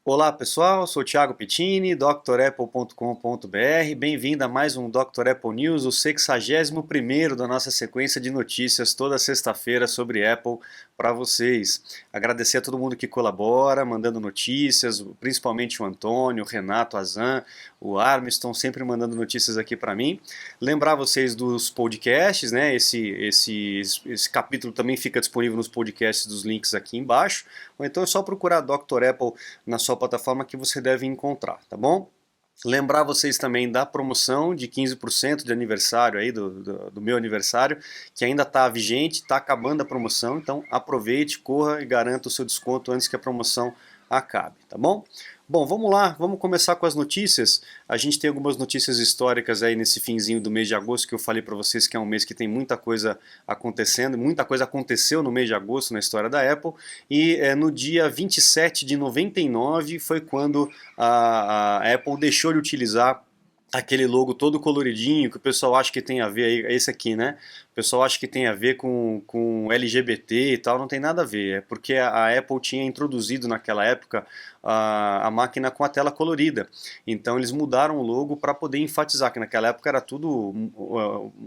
Olá pessoal, sou o Thiago Pittini, drapple.com.br. Bem-vindo a mais um Dr. Apple News, o 61º da nossa sequência de notícias toda sexta-feira sobre Apple para vocês. Agradecer a todo mundo que colabora, mandando notícias, principalmente o Antônio, o Renato Azan, o Armiston, sempre mandando notícias aqui para mim. Lembrar vocês dos podcasts, né? Esse capítulo também fica disponível nos podcasts dos links aqui embaixo, ou então é só procurar Dr. Apple na sua plataforma que você deve encontrar, tá bom? Lembrar vocês também da promoção de 15% de aniversário aí, do meu aniversário, que ainda está vigente, está acabando a promoção, então aproveite, corra e garanta o seu desconto antes que a promoção acabe, tá bom? Bom, vamos lá, vamos começar com as notícias. A gente tem algumas notícias históricas aí nesse finzinho do mês de agosto que eu falei para vocês que é um mês que tem muita coisa acontecendo, muita coisa aconteceu no mês de agosto na história da Apple e no dia 27 de 99 foi quando a Apple deixou de utilizar aquele logo todo coloridinho que o pessoal acha que tem a ver, é esse aqui, né? O pessoal acha que tem a ver com LGBT e tal, não tem nada a ver. É porque a Apple tinha introduzido naquela época a máquina com a tela colorida. Então eles mudaram o logo para poder enfatizar que naquela época era tudo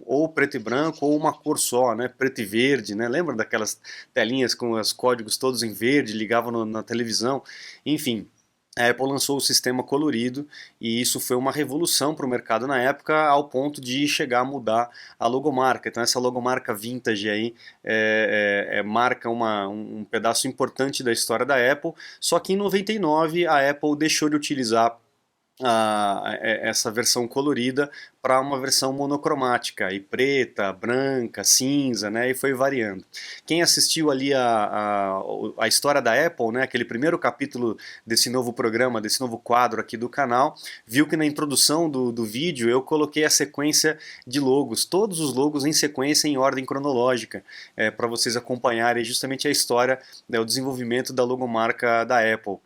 ou preto e branco ou uma cor só, né? Preto e verde, né? Lembra daquelas telinhas com os códigos todos em verde, ligavam na televisão? Enfim. A Apple lançou o sistema colorido e isso foi uma revolução para o mercado na época, ao ponto de chegar a mudar a logomarca. Então essa logomarca vintage aí marca um pedaço importante da história da Apple, só que em 99 a Apple deixou de utilizar essa versão colorida para uma versão monocromática, e preta, branca, cinza, né, e foi variando. Quem assistiu ali a história da Apple, né, aquele primeiro capítulo desse novo programa, desse novo quadro aqui do canal, viu que na introdução do vídeo eu coloquei a sequência de logos, todos os logos em sequência em ordem cronológica, para vocês acompanharem justamente a história, né, o desenvolvimento da logomarca da Apple.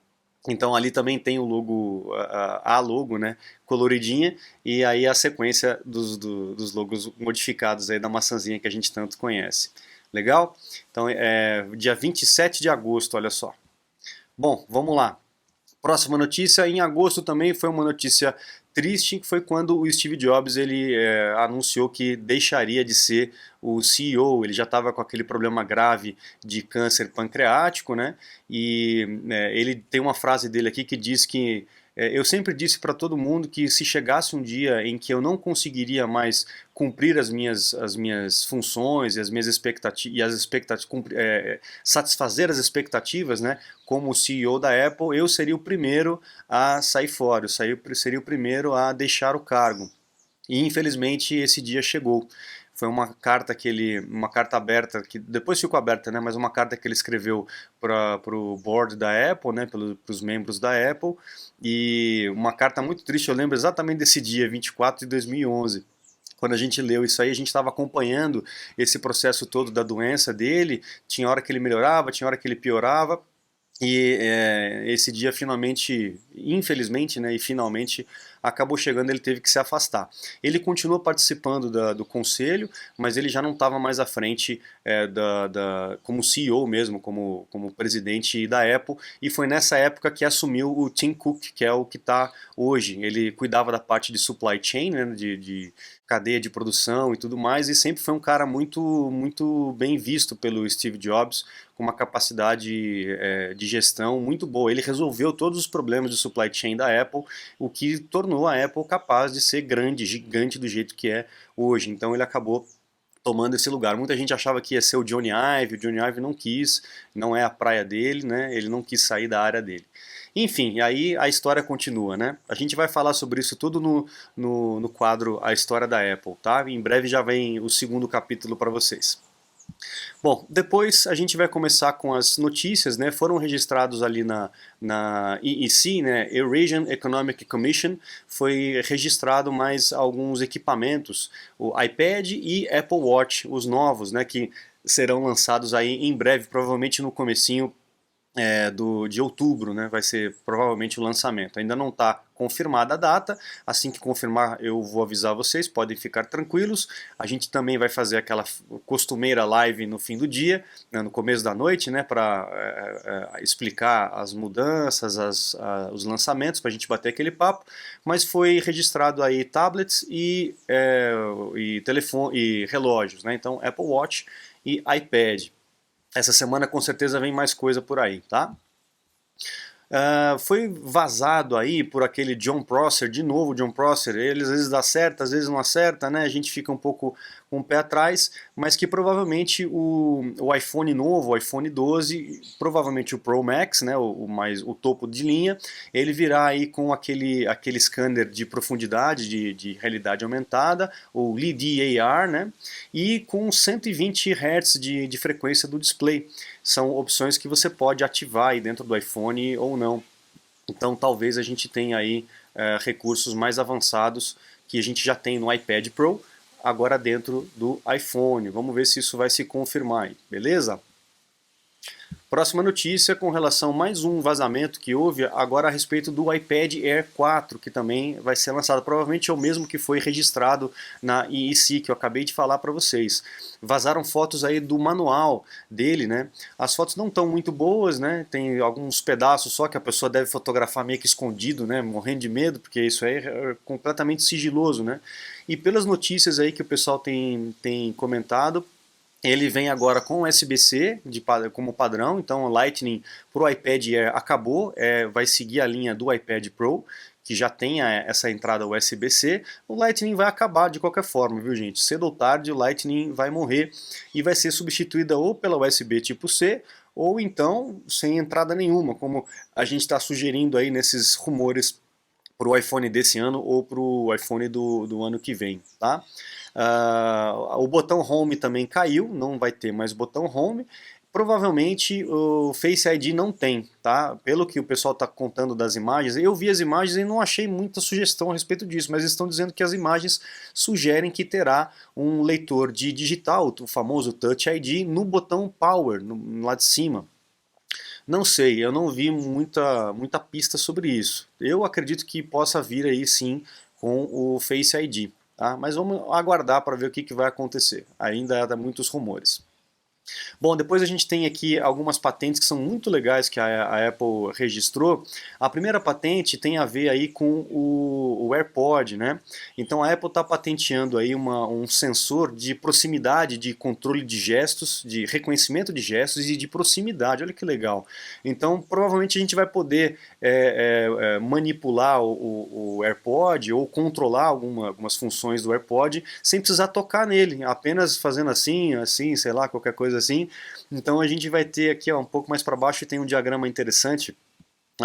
Então ali também tem o logo, a logo, né, coloridinha, e aí a sequência dos logos modificados aí da maçãzinha que a gente tanto conhece. Legal? Então dia 27 de agosto, olha só. Bom, vamos lá. Próxima notícia, em agosto também foi uma notícia triste, que foi quando o Steve Jobs ele anunciou que deixaria de ser o CEO. Ele já estava com aquele problema grave de câncer pancreático, né? E ele tem uma frase dele aqui que diz que eu sempre disse para todo mundo que se chegasse um dia em que eu não conseguiria mais cumprir as minhas funções e as minhas satisfazer as expectativas, né, como CEO da Apple, eu seria o primeiro a sair fora, seria o primeiro a deixar o cargo. E infelizmente esse dia chegou. Foi uma carta aberta, que depois ficou aberta, né, mas uma carta que ele escreveu para o board da Apple, né, para os membros da Apple, e uma carta muito triste, eu lembro exatamente desse dia, 24 de 2011. Quando a gente leu isso aí, a gente estava acompanhando esse processo todo da doença dele, tinha hora que ele melhorava, tinha hora que ele piorava, e esse dia finalmente, infelizmente, né, e finalmente acabou chegando, ele teve que se afastar. Ele continuou participando do conselho, mas ele já não estava mais à frente como CEO mesmo, como presidente da Apple, e foi nessa época que assumiu o Tim Cook, que é o que está hoje. Ele cuidava da parte de supply chain, né, de cadeia de produção e tudo mais, e sempre foi um cara muito, muito bem visto pelo Steve Jobs, com uma capacidade de gestão muito boa. Ele resolveu todos os problemas de supply chain da Apple, o que tornou a Apple capaz de ser grande, gigante do jeito que é hoje. Então ele acabou tomando esse lugar. Muita gente achava que ia ser o Johnny Ive não quis, não é a praia dele, né? Ele não quis sair da área dele. Enfim, aí a história continua, né? A gente vai falar sobre isso tudo no quadro A História da Apple, tá? Em breve já vem o segundo capítulo para vocês. Bom, depois a gente vai começar com as notícias, né? Foram registrados ali na EEC, né? Eurasian Economic Commission, foi registrado mais alguns equipamentos, o iPad e Apple Watch, os novos, né? Que serão lançados aí em breve, provavelmente no comecinho de outubro, né, vai ser provavelmente o lançamento. Ainda não está confirmada a data, assim que confirmar eu vou avisar vocês, podem ficar tranquilos. A gente também vai fazer aquela costumeira live no fim do dia, né, no começo da noite, né, para explicar as mudanças, os lançamentos, para a gente bater aquele papo, mas foi registrado aí tablets e telefone, e relógios, né, então Apple Watch e iPad. Essa semana com certeza vem mais coisa por aí, tá? Foi vazado aí por aquele Jon Prosser, de novo Jon Prosser, ele às vezes dá certo, às vezes não acerta, né? A gente fica um pouco com o pé atrás, mas que provavelmente o iPhone novo, o iPhone 12, provavelmente o Pro Max, né? O topo de linha, ele virá aí com aquele scanner de profundidade, de realidade aumentada, o LiDAR, né? E com 120 Hz de frequência do display. São opções que você pode ativar aí dentro do iPhone ou não. Então talvez a gente tenha aí recursos mais avançados que a gente já tem no iPad Pro, agora dentro do iPhone. Vamos ver se isso vai se confirmar aí, beleza? Próxima notícia com relação a mais um vazamento que houve agora a respeito do iPad Air 4, que também vai ser lançado. Provavelmente é o mesmo que foi registrado na IEC, que eu acabei de falar para vocês. Vazaram fotos aí do manual dele, né? As fotos não estão muito boas, né? Tem alguns pedaços só que a pessoa deve fotografar meio que escondido, né? Morrendo de medo, porque isso aí é completamente sigiloso, né? E pelas notícias aí que o pessoal tem comentado, ele vem agora com USB-C como padrão, então o Lightning para o iPad Air acabou, vai seguir a linha do iPad Pro, que já tem essa entrada USB-C. O Lightning vai acabar de qualquer forma, viu gente? Cedo ou tarde o Lightning vai morrer e vai ser substituída ou pela USB tipo C, ou então sem entrada nenhuma, como a gente está sugerindo aí nesses rumores para o iPhone desse ano ou para o iPhone do ano que vem, tá? O botão Home também caiu, não vai ter mais botão Home. Provavelmente o Face ID não tem, tá? Pelo que o pessoal está contando das imagens, eu vi as imagens e não achei muita sugestão a respeito disso, mas eles estão dizendo que as imagens sugerem que terá um leitor de digital, o famoso Touch ID, no botão Power, lá de cima. Não sei, eu não vi muita pista sobre isso. Eu acredito que possa vir aí sim com o Face ID, tá? Mas vamos aguardar para ver o que vai acontecer. Ainda há muitos rumores. Bom, depois a gente tem aqui algumas patentes que são muito legais que a Apple registrou. A primeira patente tem a ver aí com o AirPod, né? Então a Apple está patenteando aí um sensor de proximidade, de controle de gestos, de reconhecimento de gestos e de proximidade. Olha que legal. Então provavelmente a gente vai poder manipular o AirPod ou controlar algumas funções do AirPod sem precisar tocar nele, apenas fazendo assim, sei lá, qualquer coisa assim. Então a gente vai ter aqui um pouco mais para baixo tem um diagrama interessante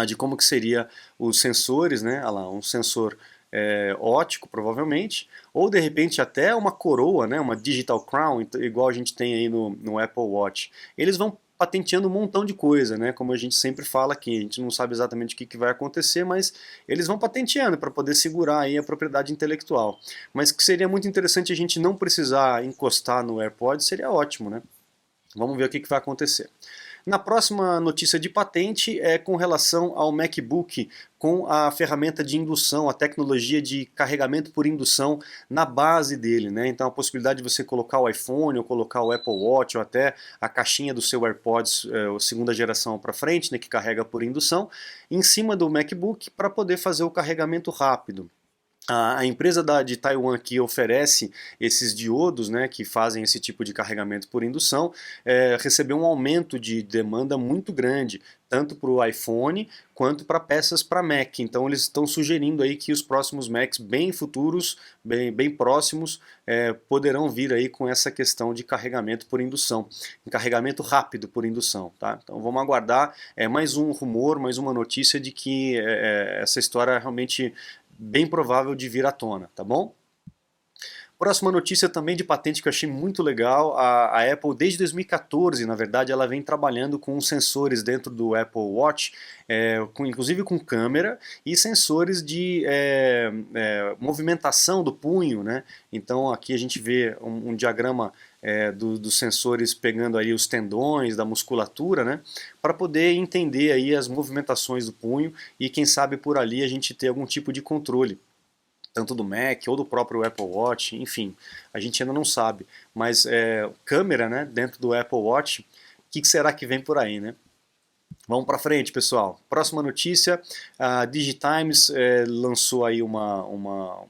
de como que seria os sensores, né? Olha lá, um sensor óptico provavelmente, ou de repente até uma coroa, né? Uma digital crown, igual a gente tem aí no Apple Watch. Eles vão patenteando um montão de coisa, né? Como a gente sempre fala aqui, a gente não sabe exatamente o que vai acontecer, mas eles vão patenteando para poder segurar aí a propriedade intelectual. Mas que seria muito interessante a gente não precisar encostar no AirPod, seria ótimo, né? Vamos ver o que vai acontecer. Na próxima notícia de patente é com relação ao MacBook com a ferramenta de indução, a tecnologia de carregamento por indução na base dele, né? Então a possibilidade de você colocar o iPhone ou colocar o Apple Watch ou até a caixinha do seu AirPods segunda geração para frente, né, que carrega por indução, em cima do MacBook para poder fazer o carregamento rápido. A empresa de Taiwan que oferece esses diodos, né, que fazem esse tipo de carregamento por indução, recebeu um aumento de demanda muito grande, tanto para o iPhone quanto para peças para Mac. Então eles estão sugerindo aí que os próximos Macs bem futuros, bem próximos, poderão vir aí com essa questão de carregamento por indução, carregamento rápido por indução, tá? Então vamos aguardar, mais um rumor, mais uma notícia de que essa história realmente bem provável de vir à tona, tá bom? Próxima notícia também de patente que eu achei muito legal, a Apple desde 2014, na verdade, ela vem trabalhando com sensores dentro do Apple Watch, inclusive com câmera e sensores de movimentação do punho, né? Então aqui a gente vê um diagrama dos sensores pegando aí os tendões da musculatura, né? Para poder entender aí as movimentações do punho e quem sabe por ali a gente ter algum tipo de controle, tanto do Mac ou do próprio Apple Watch, enfim, a gente ainda não sabe. Mas câmera, né, dentro do Apple Watch, o que será que vem por aí, né? Vamos para frente, pessoal. Próxima notícia, a DigiTimes lançou aí uma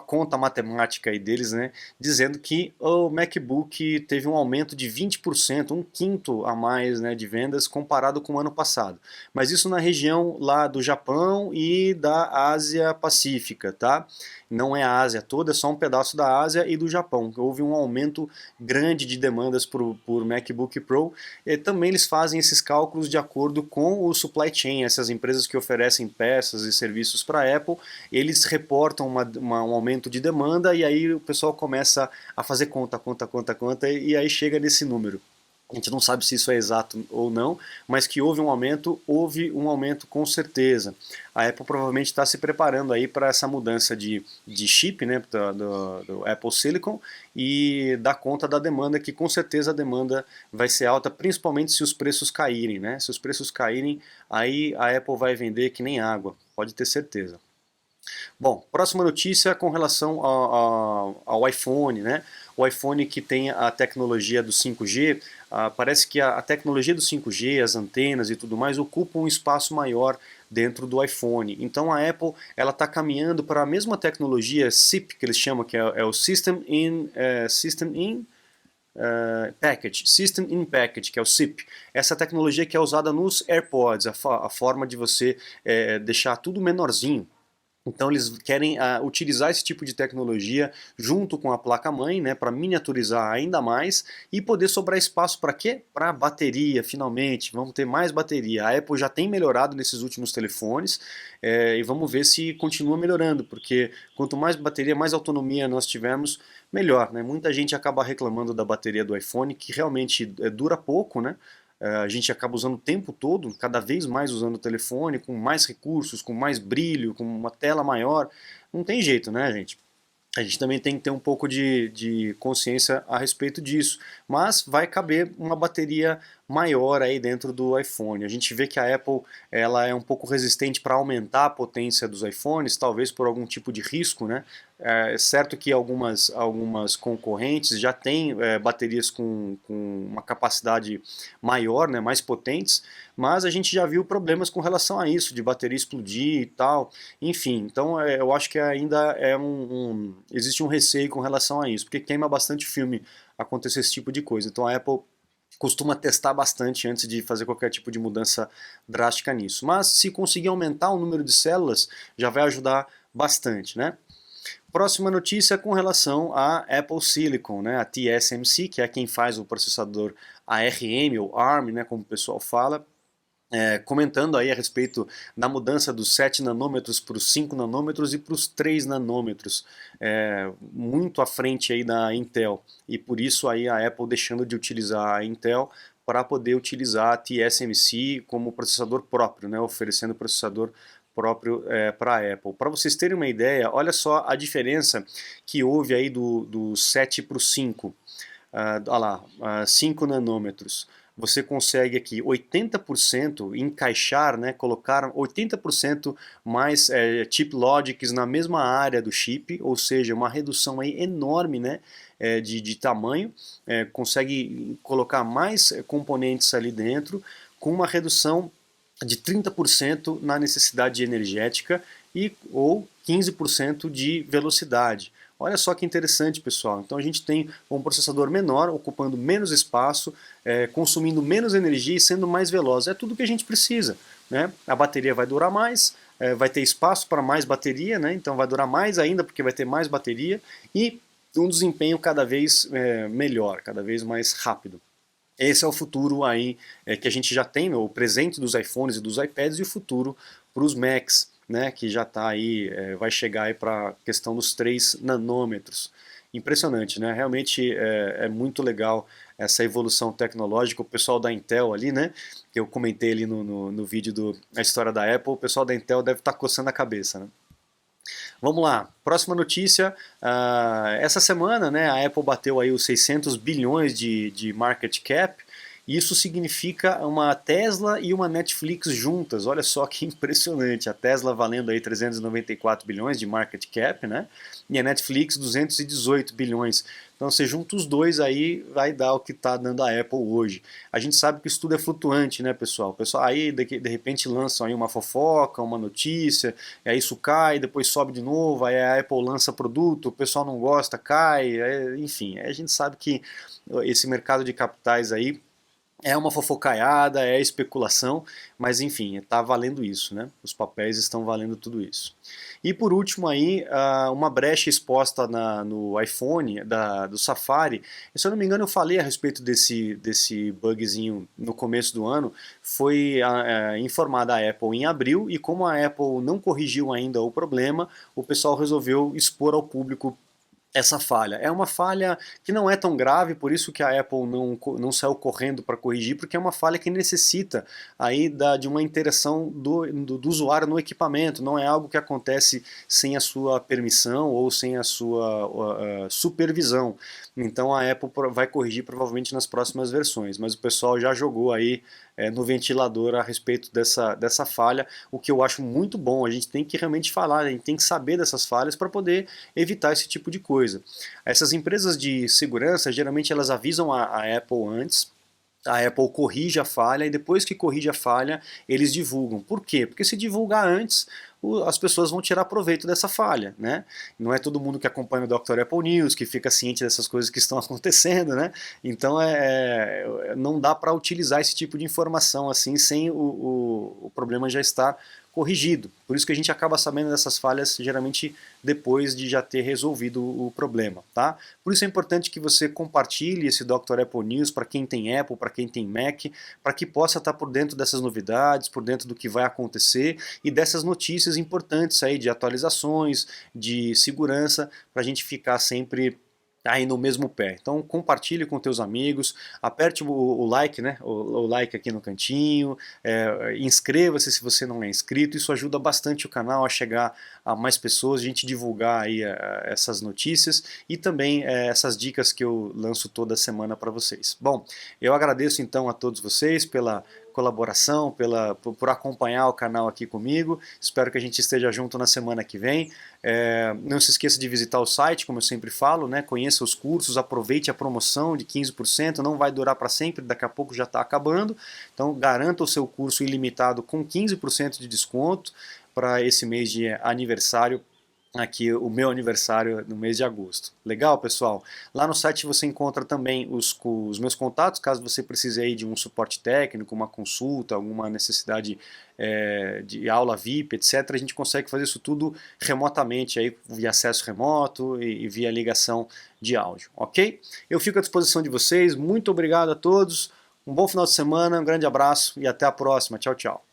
conta matemática aí deles, né, dizendo que o MacBook teve um aumento de 20%, um quinto a mais, né, de vendas comparado com o ano passado. Mas isso na região lá do Japão e da Ásia Pacífica, tá? Não é a Ásia toda, é só um pedaço da Ásia e do Japão. Houve um aumento grande de demandas por MacBook Pro. E também eles fazem esses cálculos de acordo com o supply chain, essas empresas que oferecem peças e serviços para a Apple, eles reportam um aumento de demanda e aí o pessoal começa a fazer conta, e aí chega nesse número. A gente não sabe se isso é exato ou não, mas que houve um aumento com certeza. A Apple provavelmente está se preparando aí para essa mudança de chip, né, do Apple Silicon, e dar conta da demanda, que com certeza a demanda vai ser alta, principalmente se os preços caírem, né? Se os preços caírem, aí a Apple vai vender que nem água, pode ter certeza. Bom, próxima notícia com relação ao iPhone, né? O iPhone que tem a tecnologia do 5G, parece que a tecnologia do 5G, as antenas e tudo mais, ocupam um espaço maior dentro do iPhone. Então a Apple ela está caminhando para a mesma tecnologia SIP, que eles chamam, que é o Package, System in Package, que é o SIP. Essa tecnologia que é usada nos AirPods, a forma de você deixar tudo menorzinho. Então eles querem utilizar esse tipo de tecnologia junto com a placa-mãe, né, para miniaturizar ainda mais e poder sobrar espaço para quê? Para bateria, finalmente, vamos ter mais bateria. A Apple já tem melhorado nesses últimos telefones e vamos ver se continua melhorando, porque quanto mais bateria, mais autonomia nós tivermos, melhor, né? Muita gente acaba reclamando da bateria do iPhone, que realmente dura pouco, né? A gente acaba usando o tempo todo, cada vez mais usando o telefone, com mais recursos, com mais brilho, com uma tela maior. Não tem jeito, né, gente? A gente também tem que ter um pouco de consciência a respeito disso. Mas vai caber uma bateria maior aí dentro do iPhone. A gente vê que a Apple ela é um pouco resistente para aumentar a potência dos iPhones, talvez por algum tipo de risco, né? É certo que algumas concorrentes já têm baterias com uma capacidade maior, né, mais potentes, mas a gente já viu problemas com relação a isso, de bateria explodir e tal. Enfim, então eu acho que ainda existe um receio com relação a isso, porque queima bastante filme acontecer esse tipo de coisa. Então a Apple costuma testar bastante antes de fazer qualquer tipo de mudança drástica nisso. Mas se conseguir aumentar o número de células, já vai ajudar bastante, né? Próxima notícia com relação à Apple Silicon, né, a TSMC, que é quem faz o processador ARM ou ARM, né, como o pessoal fala, comentando aí a respeito da mudança dos 7 nanômetros para os 5 nanômetros e para os 3 nanômetros, muito à frente aí da Intel, e por isso aí a Apple deixando de utilizar a Intel para poder utilizar a TSMC como processador próprio, né, oferecendo processador próprio para a Apple. Para vocês terem uma ideia, olha só a diferença que houve aí do 7 para o 5, olha lá, 5 nanômetros. Você consegue aqui 80% encaixar, né, colocar 80% mais chip logics na mesma área do chip, ou seja, uma redução aí enorme, né, de tamanho, consegue colocar mais componentes ali dentro, com uma redução de 30% na necessidade energética ou 15% de velocidade. Olha só que interessante, pessoal. Então a gente tem um processador menor, ocupando menos espaço, consumindo menos energia e sendo mais veloz. É tudo que a gente precisa, né? A bateria vai durar mais, vai ter espaço para mais bateria, né? Então vai durar mais ainda porque vai ter mais bateria e um desempenho cada vez melhor, cada vez mais rápido. Esse é o futuro aí que a gente já tem, o presente dos iPhones e dos iPads e o futuro para os Macs. né, que já está aí, vai chegar aí para a questão dos 3 nanômetros. Impressionante, né? Realmente é muito legal essa evolução tecnológica. O pessoal da Intel ali, né, que eu comentei ali no vídeo a história da Apple, o pessoal da Intel deve estar coçando a cabeça, né? Vamos lá, próxima notícia. Essa semana, né, a Apple bateu aí os 600 bilhões de market cap. Isso significa uma Tesla e uma Netflix juntas. Olha só que impressionante. A Tesla valendo aí 394 bilhões de market cap, né? E a Netflix 218 bilhões. Então você junta os dois aí, vai dar o que está dando a Apple hoje. A gente sabe que isso tudo é flutuante, né, pessoal? O pessoal aí de repente lançam aí uma fofoca, uma notícia, e aí isso cai, depois sobe de novo, aí a Apple lança produto, o pessoal não gosta, cai, enfim. A gente sabe que esse mercado de capitais aí é uma fofocaiada, é especulação, mas enfim, está valendo isso, né? Os papéis estão valendo tudo isso. E por último aí, uma brecha exposta no iPhone, do Safari. E, se eu não me engano, eu falei a respeito desse bugzinho no começo do ano. Foi informada a Apple em abril, e como a Apple não corrigiu ainda o problema, o pessoal resolveu expor ao público essa falha. É uma falha que não é tão grave, por isso que a Apple não saiu correndo para corrigir, porque é uma falha que necessita aí de uma interação do usuário no equipamento, não é algo que acontece sem a sua permissão ou sem a sua supervisão. Então a Apple vai corrigir provavelmente nas próximas versões, mas o pessoal já jogou aí no ventilador a respeito dessa falha, o que eu acho muito bom. A gente tem que realmente falar, a gente tem que saber dessas falhas para poder evitar esse tipo de coisa. Essas empresas de segurança, geralmente elas avisam a Apple antes, a Apple corrige a falha, e depois que corrige a falha, eles divulgam. Por quê? Porque se divulgar antes, as pessoas vão tirar proveito dessa falha, né? Não é todo mundo que acompanha o Dr. Apple News que fica ciente dessas coisas que estão acontecendo, né? Então não dá para utilizar esse tipo de informação assim sem o problema já estar corrigido. Por isso que a gente acaba sabendo dessas falhas geralmente depois de já ter resolvido o problema, tá? Por isso é importante que você compartilhe esse Dr. Apple News para quem tem Apple, para quem tem Mac, para que possa estar por dentro dessas novidades, por dentro do que vai acontecer e dessas notícias importantes aí de atualizações, de segurança, para a gente ficar sempre aí no mesmo pé. Então compartilhe com teus amigos, aperte o like, né? O like aqui no cantinho, inscreva-se se você não é inscrito. Isso ajuda bastante o canal a chegar a mais pessoas, a gente divulgar aí essas notícias e também essas dicas que eu lanço toda semana para vocês. Bom, eu agradeço então a todos vocês pela colaboração, por acompanhar o canal aqui comigo. Espero que a gente esteja junto na semana que vem. Não se esqueça de visitar o site, como eu sempre falo, né? Conheça os cursos, aproveite a promoção de 15%, não vai durar para sempre, daqui a pouco já está acabando. Então garanta o seu curso ilimitado com 15% de desconto para esse mês de aniversário. Aqui o meu aniversário no mês de agosto. Legal, pessoal? Lá no site você encontra também os meus contatos, caso você precise aí de um suporte técnico, uma consulta, alguma necessidade de aula VIP, etc. A gente consegue fazer isso tudo remotamente, aí, via acesso remoto e via ligação de áudio, ok? Eu fico à disposição de vocês, muito obrigado a todos, um bom final de semana, um grande abraço e até a próxima. Tchau, tchau.